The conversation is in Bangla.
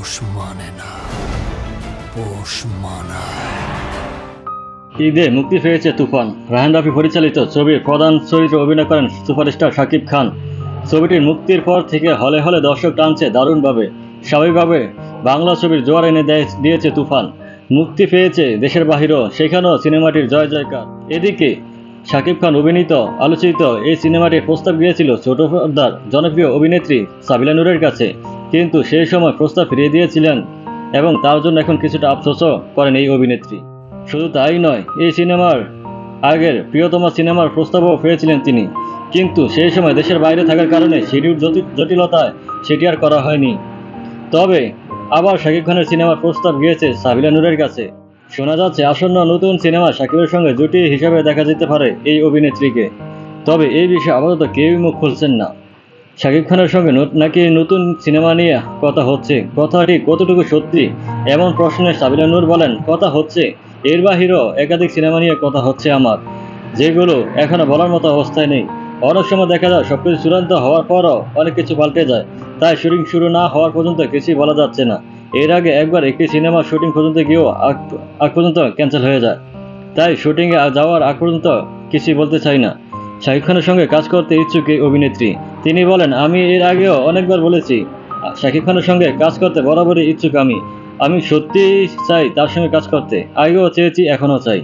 পোষ মানে না, পোষ মানায়। ঈদে মুক্তি পেয়েছে তুফান। রায়হান রাফি পরিচালিত ছবির প্রধান চরিত্রে অভিনয় করেন সুপারস্টার শাকিব খান। ছবিটির মুক্তির পর থেকে হলে হলে দর্শক টানছে দারুণভাবে। স্বাভাবিকভাবে বাংলা ছবির জোয়ার এনে দিয়েছে তুফান। মুক্তি পেয়েছে দেশের বাহিরেও, সেখানেও সিনেমাটির জয় জয়কার। এদিকে শাকিব খান অভিনীত আলোচিত এই সিনেমাটির প্রস্তাব গিয়েছিল ছোট পর্দার জনপ্রিয় অভিনেত্রী সাবিলা নূরের কাছে, কিন্তু সেই সময় প্রস্তাব ফিরিয়ে দিয়েছিলেন এবং তার জন্য এখন কিছুটা আফসোসও করেন এই অভিনেত্রী। শুধু তাই নয়, এই সিনেমার আগের প্রিয়তমা সিনেমার প্রস্তাবও পেয়েছিলেন তিনি, কিন্তু সেই সময় দেশের বাইরে থাকার কারণে শিডিউল জটিলতায় সেটি আর করা হয়নি। তবে আবার শাকিব খানের সিনেমার প্রস্তাব গিয়েছে সাবিলা নূরের কাছে। শোনা যাচ্ছে আসন্ন নতুন সিনেমা শাকিবের সঙ্গে জুটি হিসেবে দেখা যেতে পারে এই অভিনেত্রীকে। তবে এই বিষয়ে আপাতত কেউই মুখ খুলছেন না। শাকিব খানের সঙ্গে নাকি নতুন সিনেমা নিয়ে কথা হচ্ছে, কথাটি কতটুকু সত্যি এমন প্রশ্নে সাবিলা নূর বলেন, কথা হচ্ছে, এর বাহিরেও একাধিক সিনেমা নিয়ে কথা হচ্ছে আমার, যেগুলো এখনো বলার মতো অবস্থায় নেই। অনেক সময় দেখা যায় সবকিছু চূড়ান্ত হওয়ার পরও অনেক কিছু পাল্টে যায়, তাই শুটিং শুরু না হওয়ার পর্যন্ত কিছুই বলা যাচ্ছে না। এর আগে একবার একটি সিনেমার শুটিং পর্যন্ত গিয়েও আগ পর্যন্ত ক্যান্সেল হয়ে যায়, তাই শুটিংয়ে যাওয়ার আগ পর্যন্ত কিছুই বলতে চাই না। শাকিব খানের সঙ্গে কাজ করতে ইচ্ছুক এই অভিনেত্রী। তিনি বলেন, আমি এর আগেও অনেকবার বলেছি শাকিব খানের সঙ্গে কাজ করতে বরাবরই ইচ্ছুক আমি সত্যিই চাই তার সঙ্গে কাজ করতে, আগেও চেয়েছি, এখনও চাই।